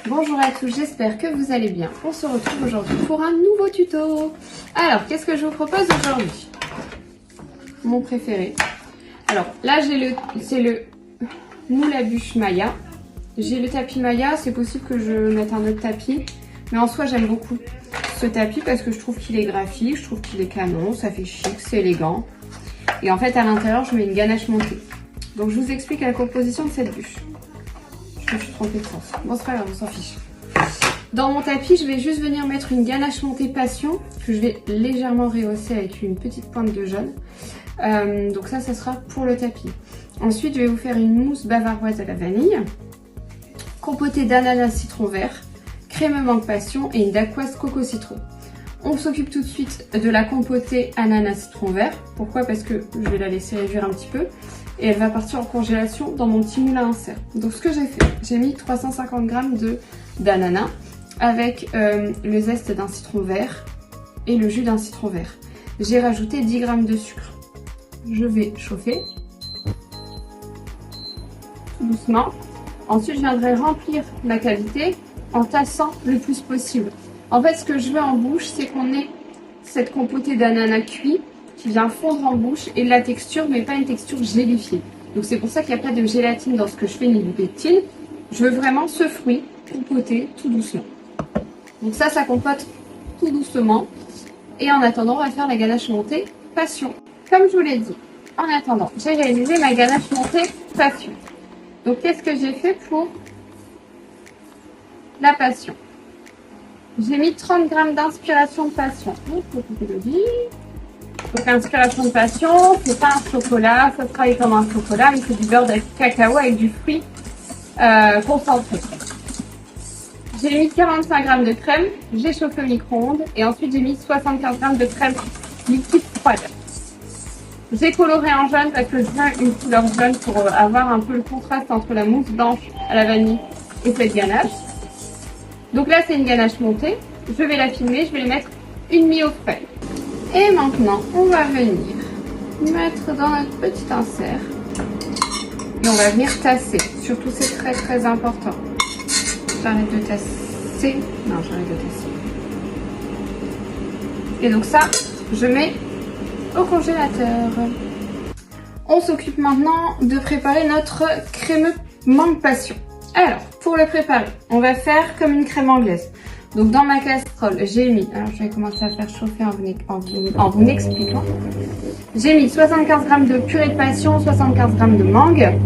Bonjour à tous, j'espère que vous allez bien. On se retrouve aujourd'hui pour un nouveau tuto. Alors, qu'est-ce que je vous propose aujourd'hui? Mon préféré. Alors, là, c'est le moule à bûche Maya. J'ai le tapis Maya, c'est possible que je mette un autre tapis. Mais en soi, j'aime beaucoup ce tapis parce que je trouve qu'il est graphique, je trouve qu'il est canon, ça fait chic, c'est élégant. Et en fait, à l'intérieur, je mets une ganache montée. Donc, je vous explique la composition de cette bûche. Je me suis trompée de sens. Bon, c'est pas grave, on s'en fiche. Dans mon tapis, je vais juste venir mettre une ganache montée passion que je vais légèrement rehausser avec une petite pointe de jaune. Donc ça sera pour le tapis. Ensuite, je vais vous faire une mousse bavaroise à la vanille, compotée d'ananas citron vert, crème mangue passion et une dacquoise coco citron. On s'occupe tout de suite de la compotée ananas citron vert. Pourquoi? Parce que je vais la laisser réduire un petit peu et elle va partir en congélation dans mon petit moule à insert. Donc ce que j'ai fait, j'ai mis 350 g d'ananas avec le zeste d'un citron vert et le jus d'un citron vert. J'ai rajouté 10 g de sucre. Je vais chauffer tout doucement. Ensuite, je viendrai remplir la cavité en tassant le plus possible. En fait, ce que je veux en bouche, c'est qu'on ait cette compotée d'ananas cuit qui vient fondre en bouche et la texture, mais pas une texture gélifiée. Donc c'est pour ça qu'il n'y a pas de gélatine dans ce que je fais ni de pectine. Je veux vraiment ce fruit compoté tout doucement. Donc ça compote tout doucement. Et en attendant, on va faire la ganache montée passion. Comme je vous l'ai dit, en attendant, j'ai réalisé ma ganache montée passion. Donc qu'est-ce que j'ai fait pour la passion? J'ai mis 30 g d'inspiration de passion. Donc l'inspiration de passion, c'est pas un chocolat, ça se travaille comme un chocolat, mais c'est du beurre de cacao avec du fruit concentré. J'ai mis 45 g de crème, j'ai chauffé au micro-ondes et ensuite j'ai mis 75 g de crème liquide froide. J'ai coloré en jaune parce que je veux une couleur jaune pour avoir un peu le contraste entre la mousse blanche à la vanille et cette ganache. Donc là, c'est une ganache montée. Je vais la filmer, je vais les mettre une demi au frais. Et maintenant, on va venir mettre dans notre petit insert. Et on va venir tasser. Surtout, c'est très très important. J'arrête de tasser. Non, j'arrête de tasser. Et donc ça, je mets au congélateur. On s'occupe maintenant de préparer notre crémeux mangue passion. Alors, pour le préparer, on va faire comme une crème anglaise. Donc dans ma casserole, j'ai mis, alors je vais commencer à faire chauffer en vous expliquant. J'ai mis 75 g de purée de passion, 75 g de mangue,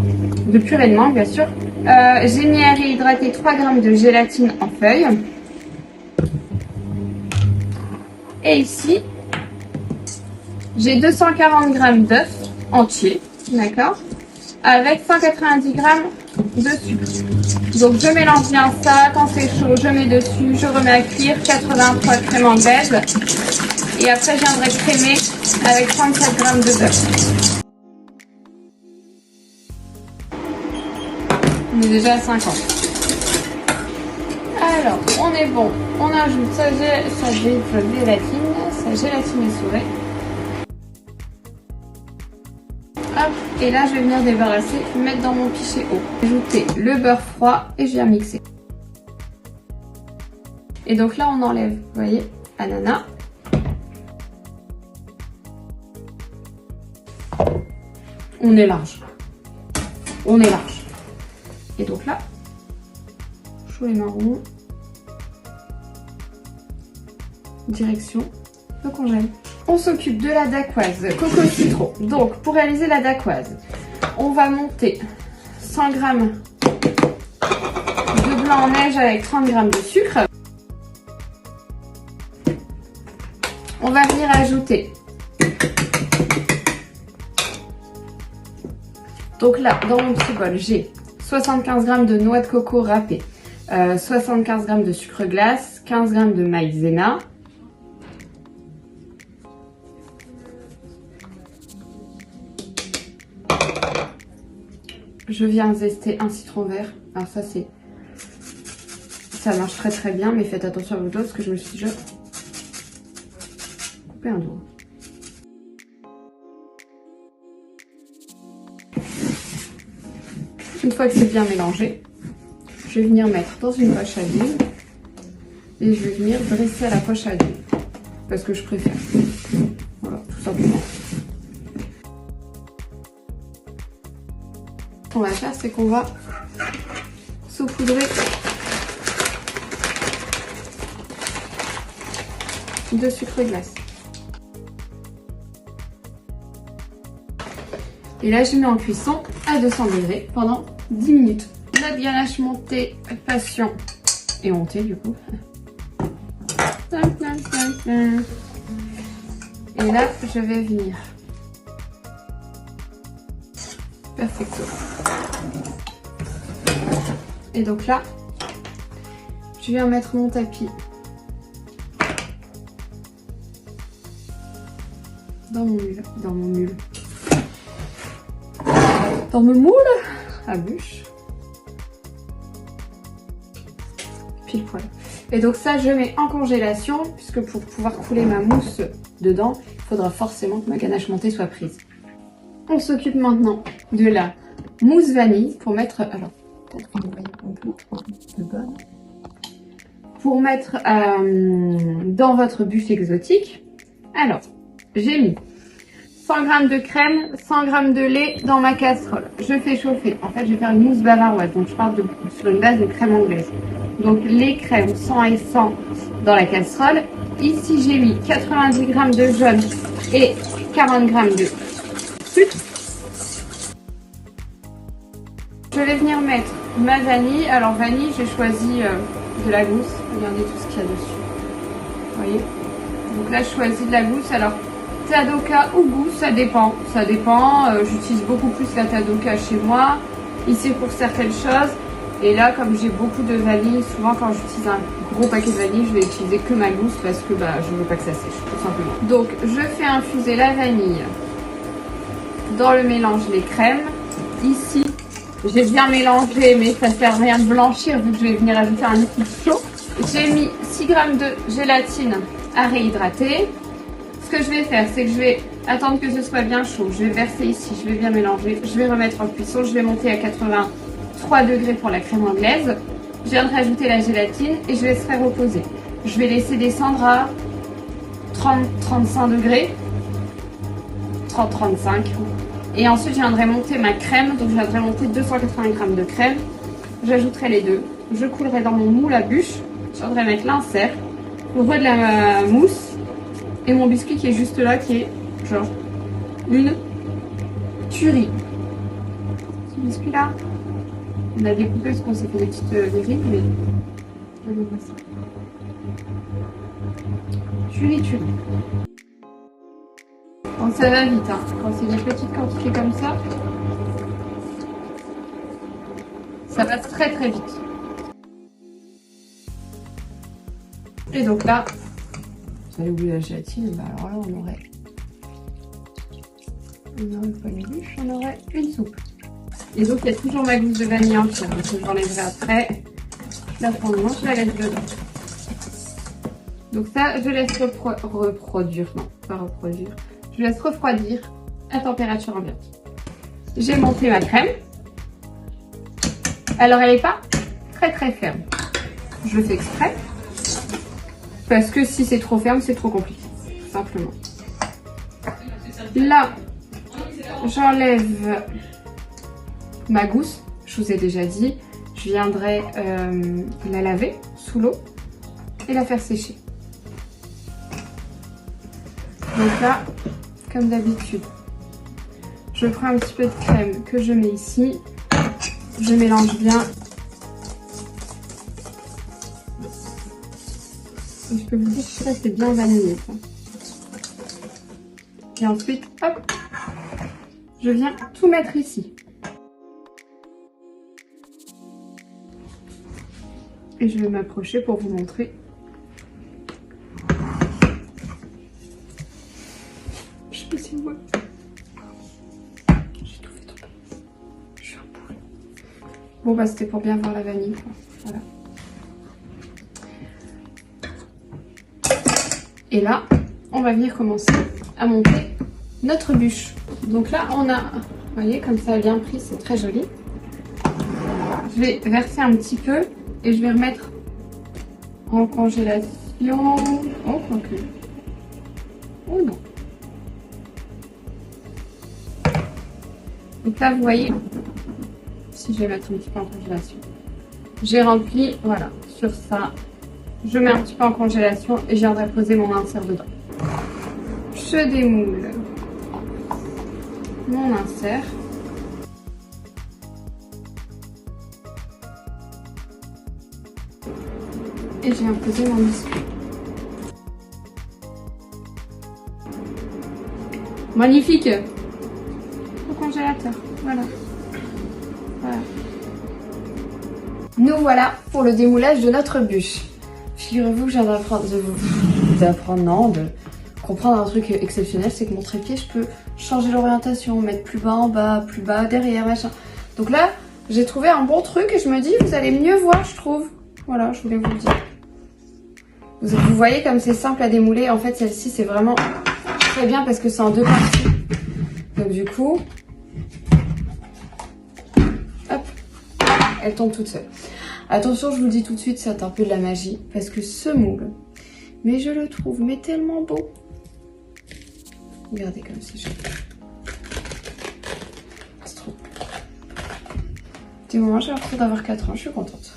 de purée de mangue bien sûr. J'ai mis à réhydrater 3 g de gélatine en feuilles. Et ici, j'ai 240 g d'œufs entiers, d'accord, avec 190 g de sucre. Donc je mélange bien ça, quand c'est chaud, je mets dessus, je remets à cuire, 83 crème anglaise. Et après, je viendrai crémer avec 37 g de beurre. On est déjà à 50. Alors, on est bon. On ajoute sa gélatine essorée. Hop, et là je vais venir débarrasser, mettre dans mon pichet haut. Ajouter le beurre froid et je viens mixer. Et donc là on enlève, vous voyez, ananas. On est large. On est large. Et donc là, chaud et marron. Direction le congèle. On s'occupe de la dacquoise coco citron. Donc pour réaliser la dacquoise, on va monter 100 g de blanc en neige avec 30 g de sucre. On va venir ajouter, donc là dans mon petit bol j'ai 75 g de noix de coco râpée, 75 g de sucre glace, 15 g de maïzena. Je viens zester un citron vert. Alors ça marche très très bien, mais faites attention à vos doigts parce que je me suis déjà coupé un doigt. Une fois que c'est bien mélangé, je vais venir mettre dans une poche à d'huile et je vais venir dresser à la poche à d'huile parce que je préfère. Voilà, tout simplement. Ce qu'on va faire, c'est qu'on va saupoudrer de sucre glace. Et là, je mets en cuisson à 200 degrés pendant 10 minutes. Notre ganache montée, passion et montée du coup. Et là, je vais venir. Perfecto. Et donc là, je viens mettre mon tapis dans mon moule. Dans mon moule à bûche. Pile poil. Et donc ça, je mets en congélation, puisque pour pouvoir couler ma mousse dedans, il faudra forcément que ma ganache montée soit prise. On s'occupe maintenant de la mousse vanille pour mettre... Alors, peut-être que vous voyez un peu de bonne. Pour mettre dans votre bûche exotique. Alors, j'ai mis 100 g de crème, 100 g de lait dans ma casserole. Je fais chauffer. En fait, je vais faire une mousse bavaroise. Donc, je pars sur une base de crème anglaise. Donc, les crèmes 100 et 100 dans la casserole. Ici, j'ai mis 90 g de jaune et 40 g de sucre. Je vais venir mettre ma vanille. Alors, vanille, j'ai choisi de la gousse. Regardez tout ce qu'il y a dessus. Vous voyez? Donc là, je choisis de la gousse. Alors, Tadoka ou gousse, ça dépend. Ça dépend. J'utilise beaucoup plus la Tadoka chez moi. Ici, pour certaines choses. Et là, comme j'ai beaucoup de vanille, souvent quand j'utilise un gros paquet de vanille, je vais utiliser que ma gousse parce que je ne veux pas que ça sèche, tout simplement. Donc, je fais infuser la vanille dans le mélange les crèmes. Ici, j'ai bien mélangé, mais ça ne sert à rien de blanchir vu que je vais venir ajouter un liquide chaud. J'ai mis 6 g de gélatine à réhydrater. Ce que je vais faire, c'est que je vais attendre que ce soit bien chaud. Je vais verser ici, je vais bien mélanger. Je vais remettre en cuisson, je vais monter à 83 degrés pour la crème anglaise. Je viens de rajouter la gélatine et je laisserai reposer. Je vais laisser descendre à 30-35 degrés. 30-35. Et ensuite, je viendrai monter ma crème. Donc, je viendrai monter 280 g de crème. J'ajouterai les deux. Je coulerai dans mon moule à bûche. Je viendrai mettre l'insert. On voit de la mousse. Et mon biscuit qui est juste là, qui est genre une tuerie. Ce biscuit là, on a découpé parce qu'on s'est fait des petites rides, mais on voit ça. Tuerie. Bon, ça va vite, hein. Quand c'est des petites quantités comme ça va très très vite. Et donc là, vous allez oublier la gélatine, alors là on aurait pas une bûche, on aurait une soupe. Et donc il y a toujours ma gousse de vanille entière, donc je l'enlèverai après. Je la prends loin, je la laisse dedans. Donc ça, je laisse reproduire, non pas reproduire, je laisse refroidir à température ambiante. J'ai monté ma crème. Alors elle n'est pas très très ferme. Je le fais exprès. Parce que si c'est trop ferme, c'est trop compliqué, tout simplement. Là, j'enlève ma gousse, je vous ai déjà dit. Je viendrai la laver sous l'eau et la faire sécher. Donc là, comme d'habitude, je prends un petit peu de crème que je mets ici. Je mélange bien. Et je peux vous dire que ça c'est bien vanillé. Ça. Et ensuite, hop, je viens tout mettre ici. Et je vais m'approcher pour vous montrer. Je sais pas si vous voyez. J'ai tout fait tomber. Je suis un poule. Bon bah c'était pour bien voir la vanille. Voilà. Et là, on va venir commencer à monter notre bûche. Donc là, on a, vous voyez, comme ça a bien pris, c'est très joli. je vais verser un petit peu et je vais remettre en congélation. Oh, quoique. Oh non. Donc là, vous voyez, si je vais mettre un petit peu en congélation, j'ai rempli, voilà, sur ça. Je mets un petit peu en congélation et je viendrai poser mon insert dedans. Je démoule mon insert. Et je viens poser mon biscuit. Magnifique! Au congélateur, voilà. Nous voilà pour le démoulage de notre bûche. Figurez-vous que je viens de comprendre un truc exceptionnel, c'est que mon trépied, je peux changer l'orientation, mettre plus bas en bas, plus bas derrière, machin. Donc là, j'ai trouvé un bon truc et je me dis, vous allez mieux voir, je trouve. Voilà, je voulais vous le dire. Vous voyez comme c'est simple à démouler. En fait, celle-ci, c'est vraiment très bien parce que c'est en 2 parties. Donc du coup, hop, elle tombe toute seule. Attention, je vous le dis tout de suite, c'est un peu de la magie parce que ce moule, mais je le trouve mais tellement beau. Regardez comme c'est joli. C'est trop. Du moment, j'ai l'impression d'avoir 4 ans, je suis contente.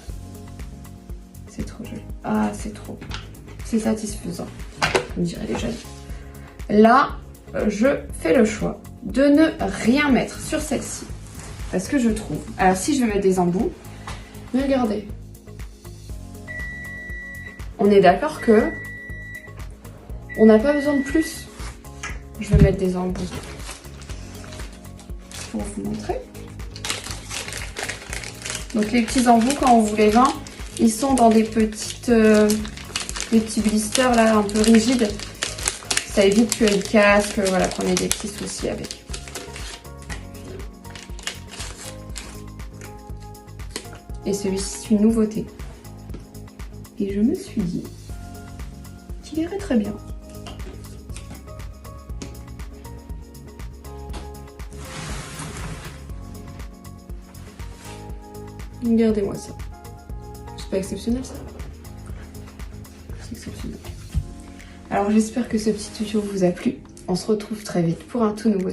C'est trop joli. Ah, c'est trop. C'est satisfaisant, on dirait les jeunes. Là, je fais le choix de ne rien mettre sur celle-ci. Parce que je trouve... Alors, si je vais mettre des embouts, mais regardez. On est d'accord que on n'a pas besoin de plus. Je vais mettre des embouts pour vous montrer. Donc, les petits embouts, quand on vous les vend, ils sont dans des petites... des petits blisters là un peu rigides, ça évite qu'ils cassent, voilà, qu'on ait des petits soucis avec. Et celui-ci c'est une nouveauté. Et je me suis dit qu'il irait très bien. Regardez-moi ça. C'est pas exceptionnel ça? Exceptionnel. Alors j'espère que ce petit tuto vous a plu. On se retrouve très vite pour un tout nouveau